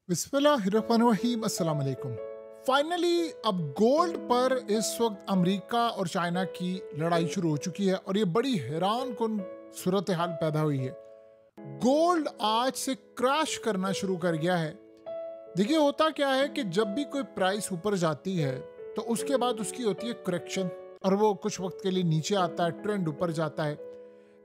बिस्मिल्लाहिर्रहमानिर्रहीम अस्सलाम वालेकुम। फाइनली अब गोल्ड पर इस वक्त अमेरिका और चाइना की लड़ाई शुरू हो चुकी है और ये बड़ी हैरान कुन सूरत हाल पैदा हुई है। गोल्ड आज से क्रैश करना शुरू कर गया है। देखिए होता क्या है कि जब भी कोई प्राइस ऊपर जाती है तो उसके बाद उसकी होती है करेक्शन और वो कुछ वक्त के लिए नीचे आता है, ट्रेंड ऊपर जाता है।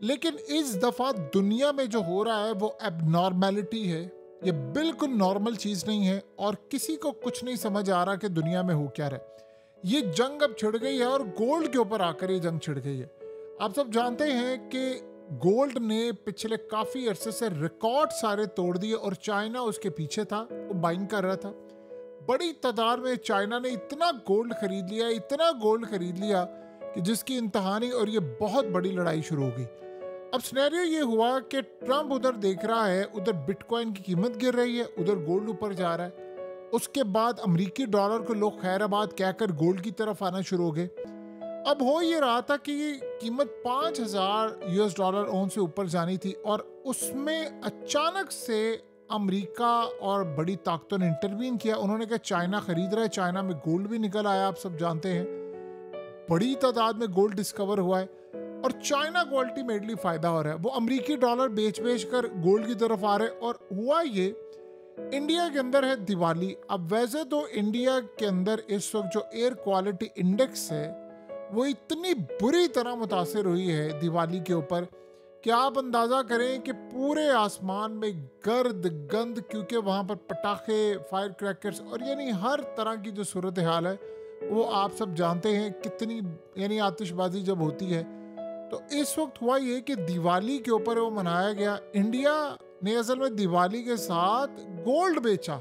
लेकिन इस दफा दुनिया में जो हो रहा है वो एबनॉर्मेलिटी है। ये बिल्कुल नॉर्मल चीज नहीं है और किसी को कुछ नहीं समझ आ रहा कि दुनिया में हो क्या रहा है। ये जंग अब छिड़ गई है और गोल्ड के ऊपर आकर ये जंग छिड़ गई है। आप सब जानते हैं कि गोल्ड ने पिछले काफी अरसे से रिकॉर्ड सारे तोड़ दिए और चाइना उसके पीछे था, वो बाइंग कर रहा था। बड़ी तादाद में चाइना ने इतना गोल्ड खरीद लिया, इतना गोल्ड खरीद लिया कि जिसकी इंतहा नहीं और ये बहुत बड़ी लड़ाई शुरू हो गई। अब सिनेरियो ये हुआ कि ट्रम्प उधर देख रहा है, उधर बिटकॉइन की कीमत गिर रही है, उधर गोल्ड ऊपर जा रहा है। उसके बाद अमेरिकी डॉलर को लोग खैराबाद कहकर गोल्ड की तरफ आना शुरू हो गए। अब हो ये रहा था कि ये कीमत 5,000 यूएस डॉलर ओन से ऊपर जानी थी और उसमें अचानक से अमेरिका और बड़ी ताकतों ने इंटरवीन किया। उन्होंने कहा चाइना खरीद रहा है, चाइना में गोल्ड भी निकल आया। आप सब जानते हैं बड़ी तादाद में गोल्ड डिस्कवर हुआ है और चाइना को अल्टीमेटली फायदा हो रहा है। वो अमेरिकी डॉलर बेच बेच कर गोल्ड की तरफ आ रहे। और हुआ ये, इंडिया के अंदर है दिवाली। अब वैसे तो इंडिया के अंदर इस वक्त जो एयर क्वालिटी इंडेक्स है वो इतनी बुरी तरह मुतासिर हुई है दिवाली के ऊपर कि आप अंदाजा करें कि पूरे आसमान में गर्द गंद, क्योंकि वहां पर पटाखे, फायर क्रैकर्स और यानी हर तरह की जो सूरत हाल है वो आप सब जानते हैं कितनी, यानी आतिशबाजी जब होती है। तो इस वक्त हुआ ये कि दिवाली के ऊपर वो मनाया गया। इंडिया ने असल में दिवाली के साथ गोल्ड बेचा,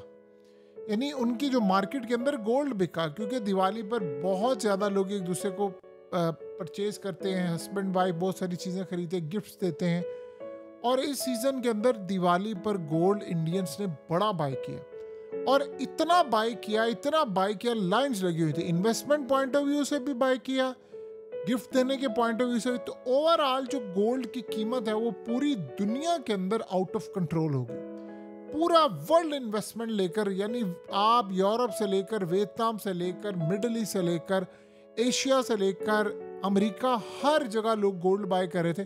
यानी उनकी जो मार्केट के अंदर गोल्ड बिका, क्योंकि दिवाली पर बहुत ज़्यादा लोग एक दूसरे को परचेज करते हैं, हस्बैंड वाइफ बहुत सारी चीज़ें खरीदते हैं, गिफ्ट्स देते हैं। और इस सीज़न के अंदर दिवाली पर गोल्ड इंडियंस ने बड़ा बाय किया और इतना बाय किया, इतना बाय किया, लाइन्स लगी हुई थी। इन्वेस्टमेंट पॉइंट ऑफ व्यू से भी बाय किया, गिफ्ट देने के पॉइंट ऑफ व्यू से। तो ओवरऑल जो गोल्ड की कीमत है वो पूरी दुनिया के अंदर आउट ऑफ कंट्रोल हो गई। पूरा वर्ल्ड इन्वेस्टमेंट लेकर, यानी आप यूरोप से लेकर, वियतनाम से लेकर, मिडल ईस्ट से लेकर, एशिया से लेकर अमेरिका, हर जगह लोग गोल्ड बाय कर रहे थे।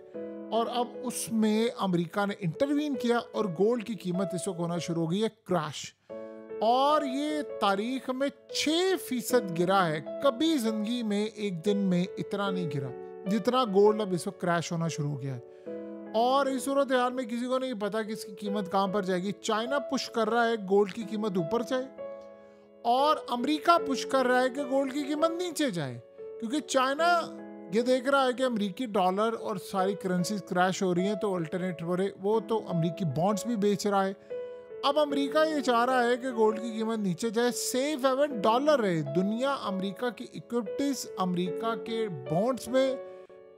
और अब उसमें अमेरिका ने इंटरवीन किया और गोल्ड की कीमत इस वक्त होना शुरू हो गई है क्रैश। और ये तारीख में 6% गिरा है। कभी जिंदगी में एक दिन में इतना नहीं गिरा जितना गोल्ड अब इस वक्त क्रैश होना शुरू हो गया है। और इस सूरत हाल में किसी को नहीं पता कि इसकी कीमत कहां पर जाएगी। चाइना पुश कर रहा है गोल्ड की कीमत ऊपर जाए और अमेरिका पुश कर रहा है कि गोल्ड की कीमत नीचे जाए, क्योंकि चाइना ये देख रहा है कि अमेरिकी डॉलर और सारी करेंसीज क्रैश हो रही हैं, तो अल्टरनेट वो तो अमेरिकी बॉन्ड्स भी बेच रहा है। अब अमेरिका ये चाह रहा है कि गोल्ड की कीमत नीचे जाए, सेफ हेवन डॉलर रहे। दुनिया अमेरिका की इक्विटीज, अमेरिका के बॉन्ड्स में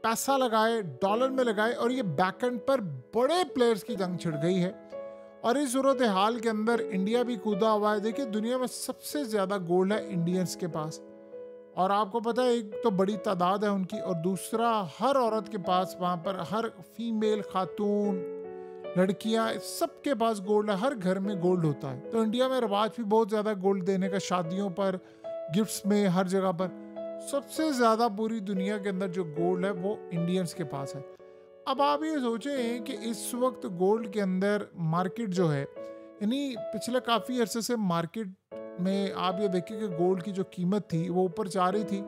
पैसा लगाए, डॉलर में लगाए और ये बैकएंड पर बड़े प्लेयर्स की जंग छिड़ गई है। और इस सूरत हाल के अंदर इंडिया भी कूदा हुआ है। देखिए दुनिया में सबसे ज्यादा गोल्ड है इंडियंस के पास, और आपको पता है एक तो बड़ी तादाद है उनकी और दूसरा हर औरत के पास, वहां पर हर फीमेल, खातून, लड़कियां, सबके पास गोल्ड है। हर घर में गोल्ड होता है। तो इंडिया में रिवाज भी बहुत ज्यादा गोल्ड देने का, शादियों पर, गिफ्ट्स में, हर जगह पर। सबसे ज्यादा पूरी दुनिया के अंदर जो गोल्ड है वो इंडियंस के पास है। अब आप ये सोचें कि इस वक्त गोल्ड के अंदर मार्केट जो है, यानी पिछले काफी अरसे से मार्केट में आप ये देखिए कि गोल्ड की जो कीमत थी वो ऊपर जा रही थी,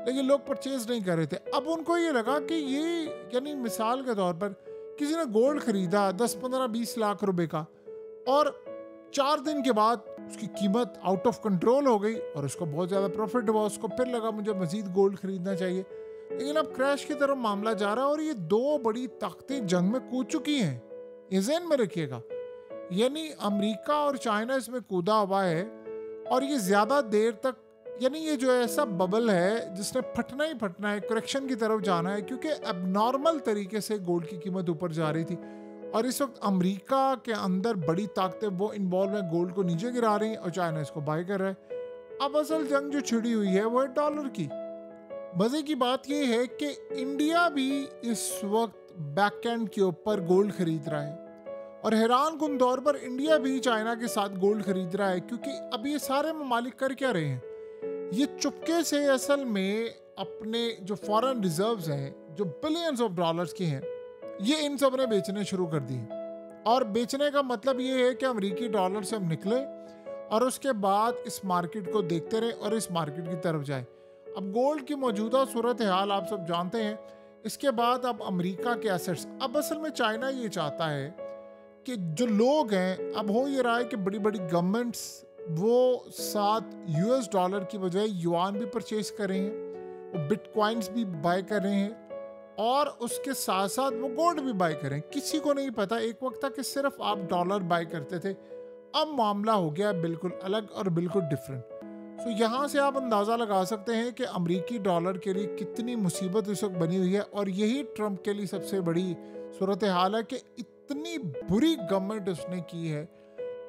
लेकिन लोग परचेज नहीं कर रहे थे। अब उनको ये लगा कि ये, यानी मिसाल के तौर पर किसी ने गोल्ड खरीदा 10, 15, 20 लाख रुपए का और 4 दिन के बाद उसकी कीमत आउट ऑफ कंट्रोल हो गई और उसको बहुत ज्यादा प्रॉफिट हुआ। उसको फिर लगा मुझे मजीद गोल्ड खरीदना चाहिए, लेकिन अब क्रैश की तरफ मामला जा रहा है और ये दो बड़ी ताकतें जंग में कूद चुकी हैं। ये ज़हन में रखिएगा, यानी अमेरिका और चाइना इसमें कूदा हुआ है और ये ज्यादा देर तक, यानी ये जो ऐसा बबल है जिसने फटना ही फटना है, करेक्शन की तरफ जाना है, क्योंकि एबनॉर्मल तरीके से गोल्ड की कीमत ऊपर जा रही थी। और इस वक्त अमेरिका के अंदर बड़ी ताकतें वो इन्वॉल्व है, गोल्ड को नीचे गिरा रही हैं और चाइना इसको बाय कर रहा है। अब असल जंग जो छिड़ी हुई है वो है डॉलर की। मजे की बात ये है कि इंडिया भी इस वक्त बैकएंड के ऊपर गोल्ड खरीद रहा है और हैरान कुन तौर पर इंडिया भी चाइना के साथ गोल्ड खरीद रहा है, क्योंकि अब ये सारे ममालिक कर क्या रहे हैं, ये चुपके से असल में अपने जो फॉरेन रिजर्व्स हैं जो बिलियंस ऑफ डॉलर्स के हैं, ये इन सब ने बेचने शुरू कर दिए। और बेचने का मतलब ये है कि अमेरिकी डॉलर से हम निकले और उसके बाद इस मार्केट को देखते रहे और इस मार्केट की तरफ जाए। अब गोल्ड की मौजूदा सूरत हाल आप सब जानते हैं। इसके बाद अब अमेरिका के एसेट्स, अब असल में चाइना ये चाहता है कि जो लोग हैं, अब हो ये रहा है कि बड़ी बड़ी गवर्नमेंट्स वो साथ यूएस डॉलर की बजाय युआन भी परचेज कर रहे हैं, वो बिटकॉइंस भी बाय कर रहे हैं और उसके साथ साथ वो गोल्ड भी बाय करें। किसी को नहीं पता, एक वक्त था कि सिर्फ आप डॉलर बाय करते थे, अब मामला हो गया बिल्कुल अलग और बिल्कुल डिफरेंट। तो यहाँ से आप अंदाज़ा लगा सकते हैं कि अमेरिकी डॉलर के लिए कितनी मुसीबत इस वक्त बनी हुई है। और यही ट्रंप के लिए सबसे बड़ी सूरत हाल है कि इतनी बुरी गवर्नमेंट उसने की है,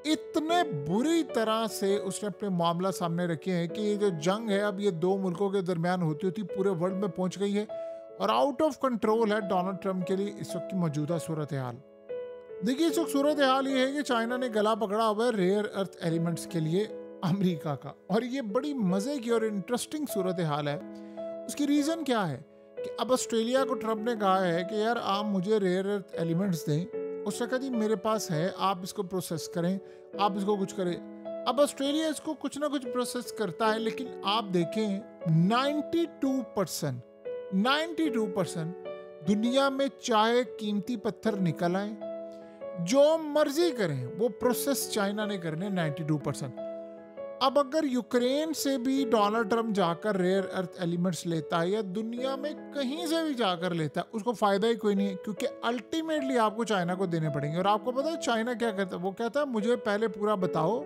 इतने बुरी तरह से उसने अपने मामला सामने रखे हैं कि ये जो जंग है अब ये दो मुल्कों के दरमियान होती होती पूरे वर्ल्ड में पहुंच गई है और आउट ऑफ कंट्रोल है डोनाल्ड ट्रंप के लिए इस वक्त की मौजूदा सूरत हाल। देखिए, इस वक्त सूरत हाल ये है कि चाइना ने गला पकड़ा हुआ है रेयर अर्थ एलिमेंट्स के लिए अमेरिका का, और ये बड़ी मजे की और इंटरेस्टिंग सूरत हाल है। उसकी रीजन क्या है कि अब ऑस्ट्रेलिया को ट्रंप ने कहा है कि यार आप मुझे रेयर अर्थ एलिमेंट्स दें। उसने कहा जी मेरे पास है, आप इसको प्रोसेस करें, आप इसको कुछ करें। अब ऑस्ट्रेलिया इसको कुछ ना कुछ प्रोसेस करता है, लेकिन आप देखें 92% दुनिया में चाहे कीमती पत्थर निकल आए, जो मर्जी करें, वो प्रोसेस चाइना ने करने 92%। अब अगर यूक्रेन से भी डोनाल्ड ट्रंप जाकर रेयर अर्थ एलिमेंट्स लेता है या दुनिया में कहीं से भी जाकर लेता है, उसको फायदा ही कोई नहीं है, क्योंकि अल्टीमेटली आपको चाइना को देने पड़ेंगे। और आपको पता है चाइना क्या करता है, वो कहता है मुझे पहले पूरा बताओ,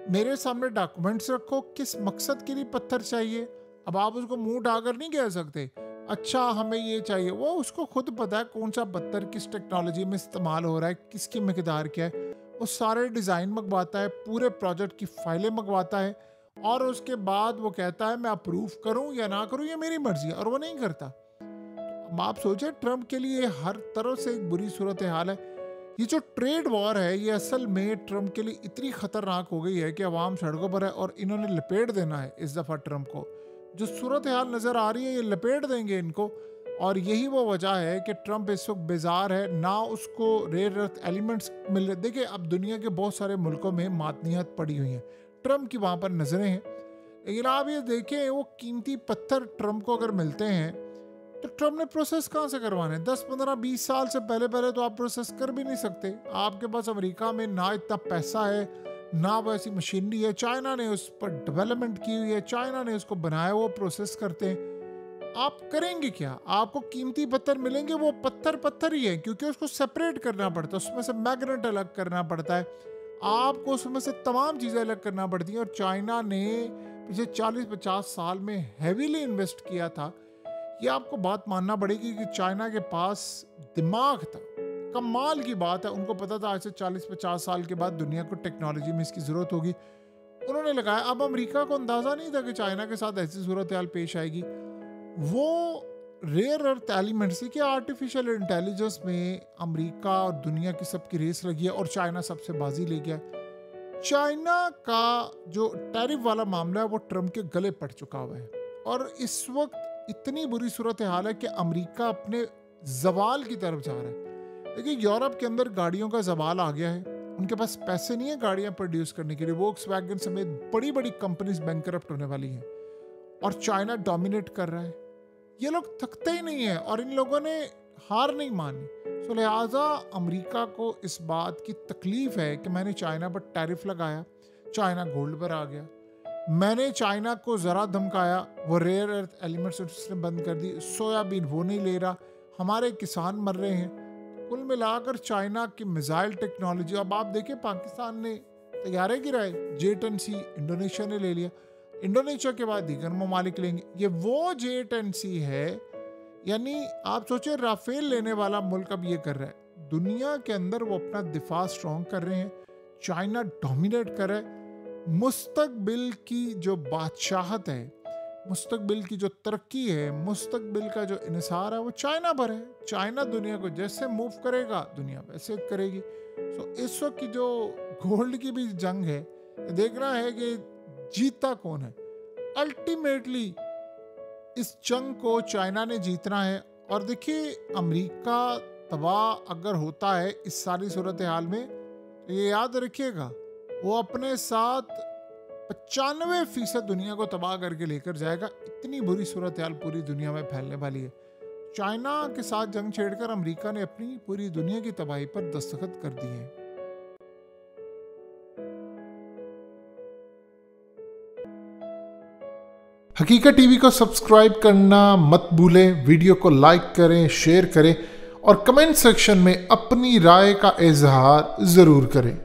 मेरे सामने डॉक्यूमेंट्स रखो, किस मकसद के लिए पत्थर चाहिए। अब आप उसको मुंह उठाकर नहीं कह सकते अच्छा हमें ये चाहिए, वो उसको खुद पता है कौन सा पत्थर किस टेक्नोलॉजी में इस्तेमाल हो रहा है, किसकी मकदार क्या है। वो सारे डिज़ाइन मंगवाता है, पूरे प्रोजेक्ट की फाइलें मंगवाता है और उसके बाद वो कहता है मैं अप्रूव करूं या ना करूं, ये मेरी मर्जी है, और वो नहीं करता। अब आप सोचे ट्रंप के लिए हर तरह से एक बुरी सूरत हाल है। ये जो ट्रेड वॉर है ये असल में ट्रंप के लिए इतनी खतरनाक हो गई है कि अवाम सड़कों पर है और इन्होंने लपेट देना है इस दफ़ा ट्रंप को। जो सूरत हाल नज़र आ रही है ये लपेट देंगे इनको, और यही वो वजह है कि ट्रंप इस वक्त बेजार है, ना उसको रेयर अर्थ एलिमेंट्स मिल रहे। देखिए अब दुनिया के बहुत सारे मुल्कों में मातनियत पड़ी हुई हैं, ट्रंप की वहाँ पर नज़रें हैं, लेकिन आप ये देखें वो कीमती पत्थर ट्रंप को अगर मिलते हैं तो ट्रंप ने प्रोसेस कहाँ से करवाने? 10, 15, 20 साल से पहले तो आप प्रोसेस कर भी नहीं सकते। आपके पास अमेरिका में ना इतना पैसा है, ना वो ऐसी मशीनरी है। चाइना ने उस पर डेवलपमेंट की हुई है, चाइना ने उसको बनाया, वो प्रोसेस करते हैं। आप करेंगे क्या? आपको कीमती पत्थर मिलेंगे, वो पत्थर ही है, क्योंकि उसको सेपरेट करना पड़ता है, उसमें से मैग्नेट अलग करना पड़ता है, आपको उसमें से तमाम चीज़ें अलग करना पड़ती हैं। और चाइना ने पिछले 40-50 साल में हैवीली इन्वेस्ट किया था। ये आपको बात मानना पड़ेगी कि चाइना के पास दिमाग था, कमाल की बात है। उनको पता था आज से 40-50 साल के बाद दुनिया को टेक्नोलॉजी में इसकी ज़रूरत होगी, उन्होंने लगाया। अब अमेरिका को अंदाज़ा नहीं था कि चाइना के साथ ऐसी सूरत हाल पेश आएगी। वो रेयर अर्थ एलिमेंट्स की आर्टिफिशियल इंटेलिजेंस में अमेरिका और दुनिया की सबकी रेस लगी है और चाइना सबसे बाजी ले गया। चाइना का जो टैरिफ वाला मामला है वो ट्रंप के गले पड़ चुका हुआ है और इस वक्त इतनी बुरी सूरत हाल है कि अमेरिका अपने जवाल की तरफ जा रहा है। देखिए यूरोप के अंदर गाड़ियों का जवाल आ गया है, उनके पास पैसे नहीं है गाड़ियां प्रोड्यूस करने के लिए। वोक्सवैगन समेत बड़ी बड़ी कंपनीज बैंकरप्ट होने वाली हैं और चाइना डोमिनेट कर रहा है। ये लोग थकते ही नहीं है और इन लोगों ने हार नहीं मानी। तो लिहाजा अमेरिका को इस बात की तकलीफ है कि मैंने चाइना पर टैरिफ लगाया, चाइना गोल्ड पर आ गया, मैंने चाइना को ज़रा धमकाया, वो रेयर अर्थ एलिमेंट्स उसने बंद कर दी, सोयाबीन वो नहीं ले रहा, हमारे किसान मर रहे हैं। कुल मिलाकर चाइना की मिसाइल टेक्नोलॉजी, अब आप देखें पाकिस्तान ने तैयारे गिराए, J-10C इंडोनेशिया ने ले लिया, इंडोनेशिया के बाद दीगर ममालिक लेंगे। ये वो J-10C है, यानी आप सोचिए राफेल लेने वाला मुल्क अब ये कर रहा है। दुनिया के अंदर वो अपना दिफा स्ट्रॉन्ग कर रहे हैं, चाइना डोमिनेट कर रहा है। मुस्तकबिल की जो बादशाहत है मुस्तकबिल की जो तरक्की है, मुस्तकबिल का जो इन्हिसार है वो चाइना पर है। चाइना दुनिया को जैसे मूव करेगा दुनिया वैसे करेगी। तो इस वक्त की जो गोल्ड की भी जंग है, देखना है कि जीतता कौन है। अल्टीमेटली इस जंग को चाइना ने जीतना है। और देखिए, अमेरिका तबाह अगर होता है इस सारी सूरत हाल में, तो ये याद रखिएगा वो अपने साथ 95% दुनिया को तबाह करके लेकर जाएगा। इतनी बुरी सूरत हाल पूरी दुनिया में फैलने वाली है। चाइना के साथ जंग छेड़कर अमेरिका ने अपनी पूरी दुनिया की तबाही पर दस्तखत कर दिए हैं। हकीकत टीवी को सब्सक्राइब करना मत भूलें, वीडियो को लाइक करें, शेयर करें और कमेंट सेक्शन में अपनी राय का इजहार ज़रूर करें।